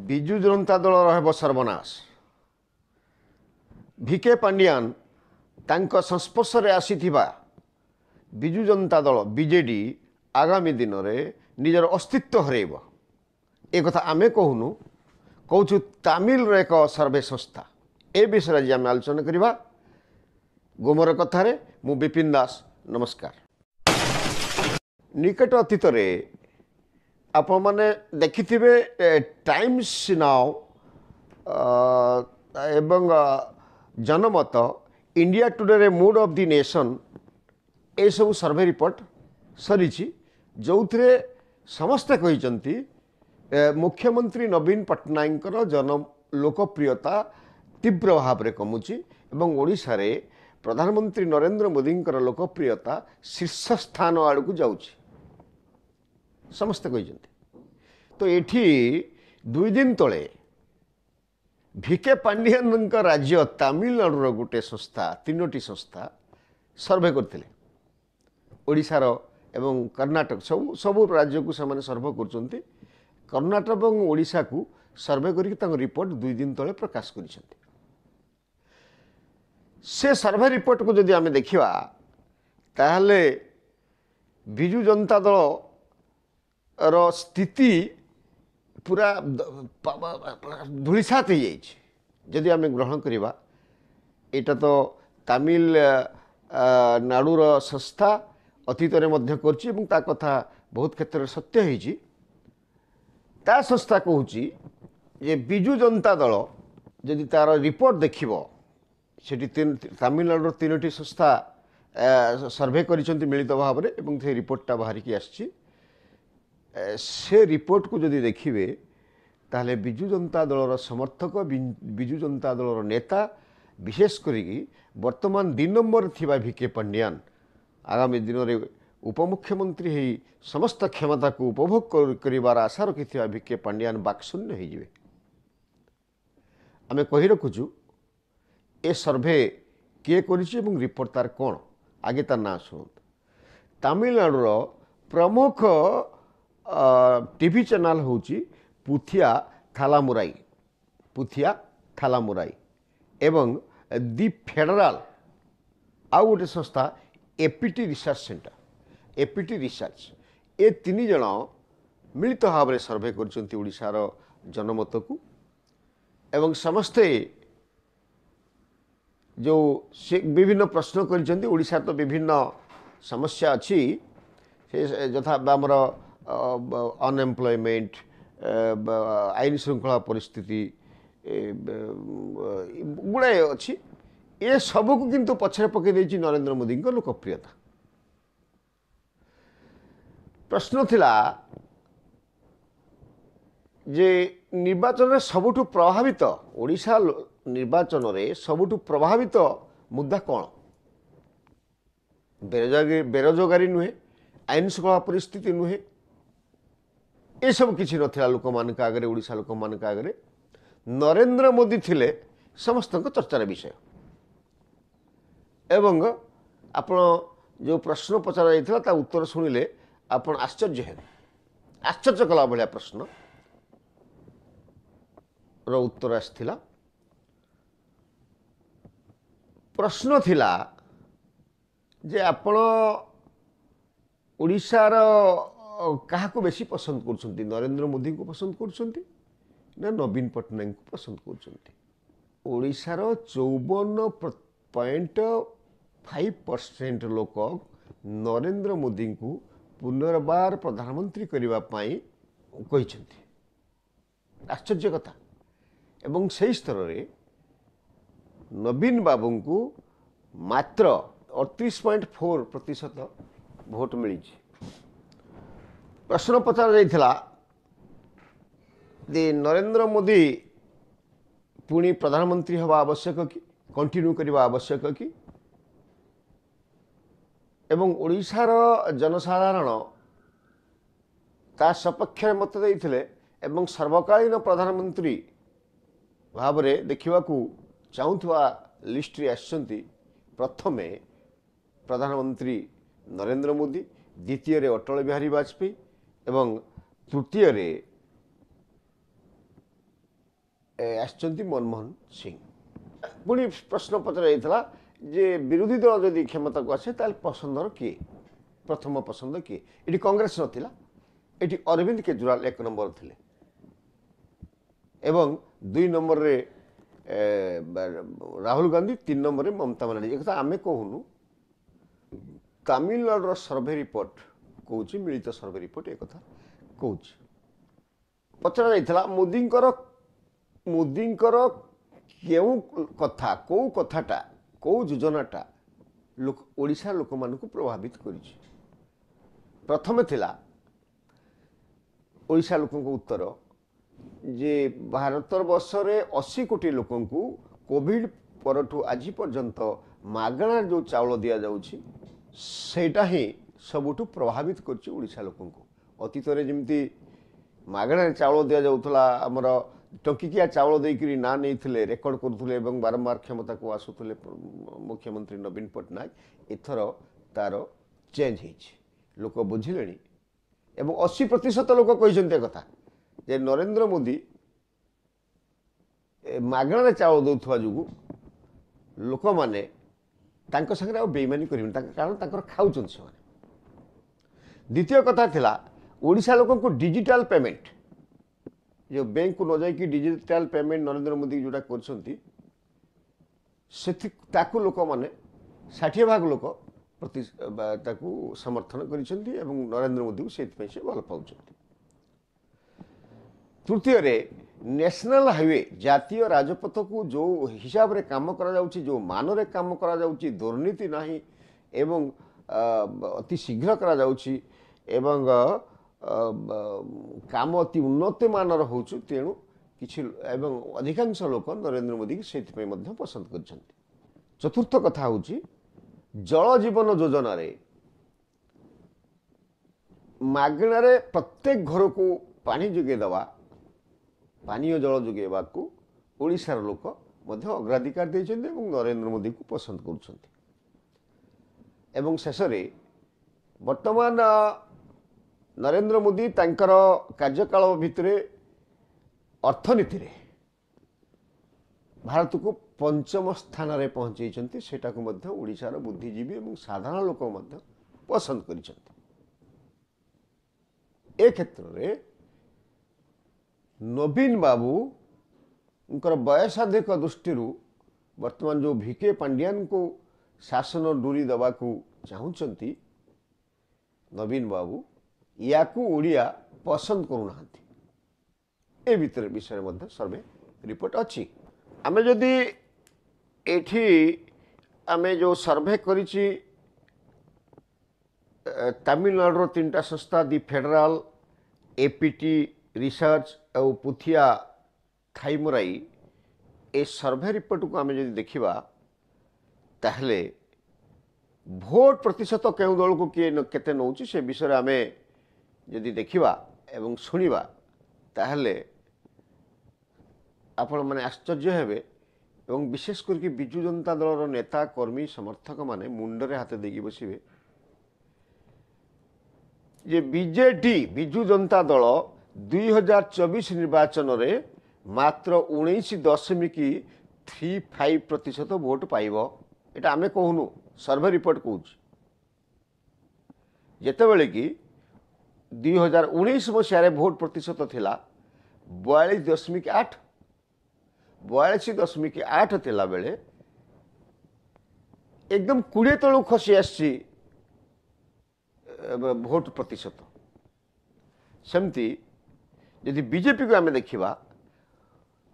विजु जनता दल रह सर्वनाश भिके पांडियान तांको संस्पर्श रे आसीथिबा विजु जनता दल बीजेडी आगामी दिन में निजर अस्तित्व हरैब एक कथा आमे कहूनु कहूँ तामिल एक सर्वे संस्था ए विषय आज आम आलोचना करवा गोमर कथार मु विपिन दास नमस्कार। निकट अतीत आपण मैंने देखिथिबे टाइम्स नाउ एवं जनमत इंडिया टुडे रे मूड ऑफ द नेशन ए सब सर्वे रिपोर्ट सरी जो समस्ते कही मुख्यमंत्री नवीन पट्टनायक जन लोकप्रियता तीव्र भाव में कमुची एवं ओडिशा रे प्रधानमंत्री नरेंद्र मोदी लोकप्रियता शीर्ष स्थान आड़ को जाउची समस्ते कही। तो एठी 2 दिन तले भिके पांडियान राज्य तमिलनाडुर गोटे संस्था 3टी संस्था सर्वे करते ओडिशार एवं कर्नाटक सब राज्य को से सर्वे कर कर्नाटक और ओडिशा को सर्वे करके रिपोर्ट 2 दिन तले प्रकाश कर से सर्वे रिपोर्ट को जदि आमे देखिबा ताहले विजु जनता दल रो स्थिति पूरा धूलिसात हो जाइए जदि आमे ग्रहण करिबा एटा तो तमिल नाडुर संस्था अतीत रे मध्य करछि एवं ता कथा बहुत क्षेत्र में सत्य होइछि। ता संस्था कहूछि जे विजु जनता दल जदि तार रिपोर्ट देखिबो सेठी तमिलनाडुर 3टी संस्था सर्वे करिसेंति मिलित भाव में एवं से रिपोर्टटा बाहर की आछि से रिपोर्ट को जदि देखिबे ताहले विजु जनता दलर समर्थक विजु जनता दलर नेता विशेष करी वर्तमान 2 नंबर थिबा भिके पांडियान आगामी दिन में उपमुख्यमंत्री ही समस्त क्षमता को उपभोग करिवार आशा रखिथिबा भिके पांडियान बाक्शून्य हो जिवे। आमे कहि रखुछु ए सर्वे किए करिछि एवं रिपोर्ट तार कोन आगे तार ना सुनत। तमिलनाडुर प्रमुख टीवी चैनल होची पुथिया थालामुराई एवं दि फेडराल आउ गोटे संस्था APT research centre APT research ए 3 जन मिलित भाव में सर्वे करछन्ती ओडिशार जनमत को एवं समस्ते जो विभिन्न प्रश्न करछन्ती ओडिशा तो विभिन्न समस्या अच्छी यथा आमर अनएम्प्लॉयमेंट आईन श्रृंखला परिस्थिति गुड़ाए अच्छी ये सबू को किंतु पछरे पकई देछि नरेंद्र मोदी लोकप्रियता। प्रश्न थिला जे निर्वाचन में सबुठु प्रभावित ओडिशा निर्वाचन में सबुठु प्रभावित मुद्दा कौन बेरोजगारी नुहे आईन श्रृंखला परिस्थिति नुहे ये सब किसी नथिला लोक मान आगे ओडिशा लोक मान आगे नरेंद्र मोदी थिले समस्त चर्चार विषय एवं आपण जो प्रश्न पचरा जाइथिला ता उत्तर सुनिले आपण आश्चर्य हेबे आश्चर्य कला भलिया प्रश्न रो उत्तर आस्थिला। प्रश्न थिला जे आपण ओडिशार क्या बेसी पसंद कर नरेंद्र मोदी को पसंद कर ना नवीन पट्टनायक को पसंद कर। 54.5% लोक नरेंद्र मोदी को पुनर्बार प्रधानमंत्री करने कहते आश्चर्य कथा एवं से स्तर में नवीन बाबू को मात्र 38.4% भोट मिली। प्रश्न पचरा जाइथिला जे नरेंद्र मोदी पुणी प्रधानमंत्री हवा आवश्यक कि कंटिन्यू करने आवश्यक कि एवं ओडिशार जनसाधारण ता सपक्ष मत देइथिले एवं सर्वकालीन प्रधानमंत्री भाव में देखा चाहूवा लिस्ट रे आसचंती प्रथमे प्रधानमंत्री नरेंद्र मोदी द्वितीय रे अटल बिहारी वाजपेयी एवं तृतीय रे आसचंती मनमोहन सिंह पुणी प्रश्न पचरा जे विरोधी दल जदि क्षमता को आसे ताल पसंदर किए प्रथम पसंद किए ये कांग्रेस नथिला ये अरविंद केजरीवाल 1 नंबर थिले एवं 2 नंबर रे राहुल गांधी 3 नंबर रे ममता बनर्जी एक आमे कहूनु तमिलनाडु सर्वे रिपोर्ट कौच मिलित सर्वे रिपोर्ट एक कथा कौच पचरा जाइथला मोदींकर केउ कथा कौ कथाटा कौ योजनाटा लोक ओडिशा लोक मानकु प्रभावित करिछि प्रथम थिला ओडिशा लोकंक उत्तर जे भारत वर्ष रे 80 कोटी लोकंकु कोविड परठू आज पर्यंत मागणा जो चाउल दिया जाउछि सेटा ही सबुठू प्रभावित करछि ओडिशा लोकंकु अतीत रे जेमती मागणा चाउल दिया जाउथला हमर टंकिकिया चाउल देकरी ना नहीं रेकर्ड करुले बारंबार क्षमता को आसुले मुख्यमंत्री नवीन पट्टनायक एथर तार चेंज लोक बुझिले एवं 80% लोक कहते कथा जे नरेंद्र मोदी मागणा चाउल दौथवा जो लोक मैंने सागे बेईमानी करें कारण खाऊन से द्वितीय कथा थिला ओडिशा लोक को डिजिटल पेमेंट जो बैंक को न जाकि डिजिटल पेमेंट नरेंद्र मोदी जोटा कर लोक मैंने 60% लोक प्रति समर्थन कर नरेंद्र मोदी को से भल पाँच तृतीय नेशनल हाईवे जातीय राजपथ को जो हिसाब रे काम करा जाउची जो मान रे काम करा जाउची दुर्नीति नाही एवं अति शीघ्र करा जाउची एवं काम अति उन्नत मानर हो तेणु किछि एवं अधिकांश लोक नरेंद्र मोदी से पसंद कर चतुर्थ कथा हूँ जल जीवन योजना रे मागणारे प्रत्येक घर को पानी जोगे दवा पानीय जल जोगेवा को ओडिशार लोक अग्राधिकार देइछन्ते एवं नरेंद्र मोदी को पसंद करुछन्ते एवं शेष वर्तमान नरेंद्र मोदी तांकर कार्यकाल भितर अर्थनीति रे भारत को पंचम स्थान रे पहुंचैछन्ते सेटा को मध्य ओडिशार बुद्धिजीवी एवं साधारण लोक मध्य पसंद करिछन्ते ए क्षेत्र रे नवीन बाबू उनकर बयसाधिक दृष्टि वर्तमान जो भिके पांड्यान को शासन डोरी दबा को चाहूँगी नवीन बाबू या ओडिया पसंद करूना ए भीतर विषय मध्य सर्वे रिपोर्ट अच्छी आमे जदि एठी आमे जो सर्वे करिछि तमिलनाडु 3टा संस्था दि फेडरल एपीटी रिसर्च और पुथिया थाइमुराई ए सर्वे रिपोर्ट को आमे जदि देखिबा ताहले भोट प्रतिशत केउ दल को किए केते नउछि से विषय आमे जदि देखिबा एवं सुनिबा ताहले आपण माने आश्चर्य हेबे एवं विशेष करके बिजु जनता दल नेता कर्मी समर्थक माने मुंडरे हाथ देगी बसिबे जे बीजेडी बिजु जनता दल 2024 निर्वाचन रे मात्र 19.35% भोट पाइब एटा आमे कहूनु सर्वे रिपोर्ट कहूँ जेतेबेले कि 2019 मसीह भोट प्रतिशत थिला 42.8 थिला बेले एकदम 20 तलू खसी आसी भोट प्रतिशत सेमती यदि बीजेपी को आम देखा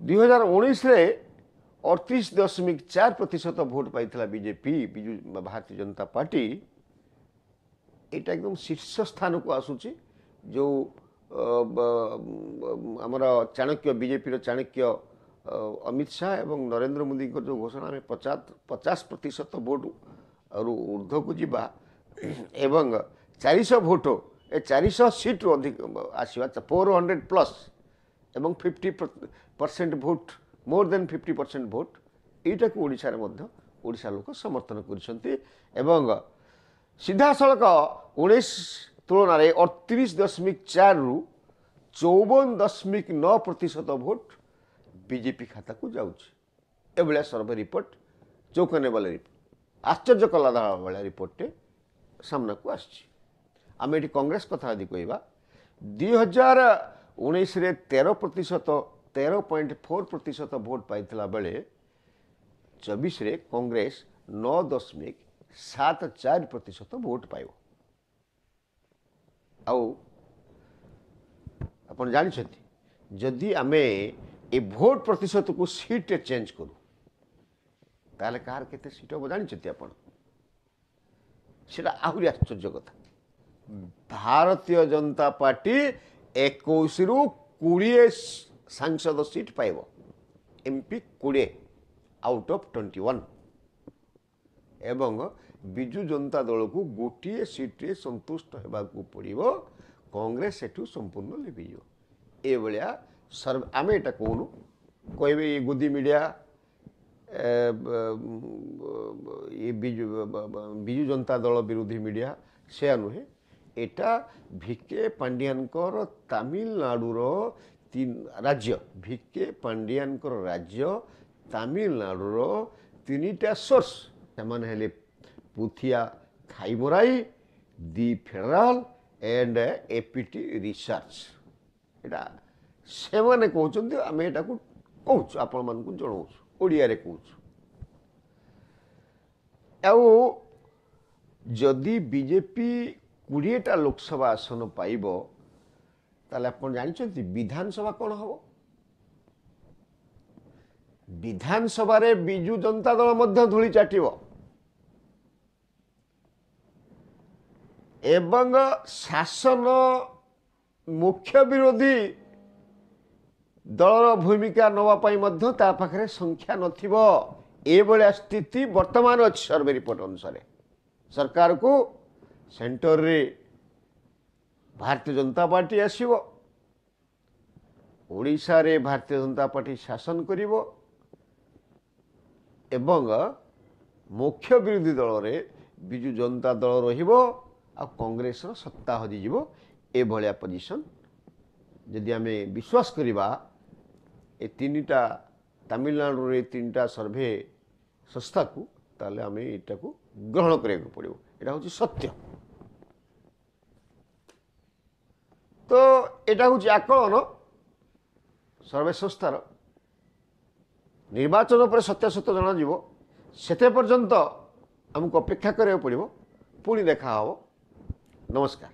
2019 रे 38.4% भोट पाई बीजेपी बिजु भारतीय जनता पार्टी एटा एकदम शीर्ष स्थान को आसूची जो आमर चाणक्य बीजेपी चाणक्य अमित शाह एवं नरेंद्र मोदी को जो घोषणा में 50% भोट और ऊर्ध्व को जीवा एवं 400 भोट 400 सीट अधिक आसवा 400 प्लस एवं 50% भोट मोर देन 50% भोट यटा को ओडिशा रे ओडिशा लोक समर्थन कर सीधा सड़क 19 तुलन 38.4 रु 54.9% भोट बीजेपी खाता को जाऊँगी एभलिया सर्वे रिपोर्ट चौकने वाला रिपोर्ट आश्चर्य कला भाया रिपोर्टे सामना को आम ये कांग्रेस कथा यदि कहवा 2019 रे 13.4% भोट पाइथिला बेले 24 रे कांग्रेस 9.74% भोट पाइबो आउ अपन जानी जदि आमे ए भोट प्रतिशत को सीट चेंज करू ताले कार केते सीट हो जानी आपण सेटा आहुरी आश्चर्य कथा भारतीय जनता पार्टी 21 रु 20 सांसद सीट पाइब एमपी 20 आउट ऑफ 21 एवं बिजु जनता दल को गोटे सीट्रे संतुष्ट होगाकू पड़ो कांग्रेस एठू संपूर्ण लिभिज ए भाया सर्व आम यहाँ कहूँ कहे गोदी मीडिया ये बिजु जनता दल विरोधी मीडिया से नुहे एटा भिके पांडियानकर तमिलनाडुर तीन राज्य भिके पांडियानकर राज्य तमिलनाडुर तीनिटा सोर्स से पुथिया खाईमराई दि फेडराल एंड एपीटी रिसर्च एटा से मैंने कहते आम यहाँ कहूँ आपण मान जनाऊँ ओडिया कहूँ जदि बीजेपी 20टा लोकसभा आसन पाइब ताले आपण जानते विधानसभा कौन हम विधानसभा रे बिजु जनता दल मध्य धूली चाटिब एवं शासन मुख्य विरोधी दलर भूमिका नवापाई मध्य ता पाखरे संख्या नथिब ए भलिया स्थिति वर्तमान अच्छी सर्वे रिपोर्ट अनुसार सरकार को सेंटर रे भारतीय जनता पार्टी आसीबो ओडिशा रे भारतीय जनता पार्टी शासन करिवो एवं मुख्य विरोधी दल रे बिजु जनता दल रहिबो आ कांग्रेस रो सत्ता हजिଯିबो ए भलिया पोजीशन जदि आमे विश्वास करिबा ए तीनटा तमिलनाडु रे तीनटा सर्वे संस्था को ताले आमे एटा को ग्रहण करिया पड़िबो एटा होची सत्य तो एटा होची आकलन सर्वे संस्थार निर्वाचन पर सत्यासत्य जना जीवो सेते पर्यंत हमको अपेक्षा करिया पड़िबो पुणी देखा हो नमस्कार।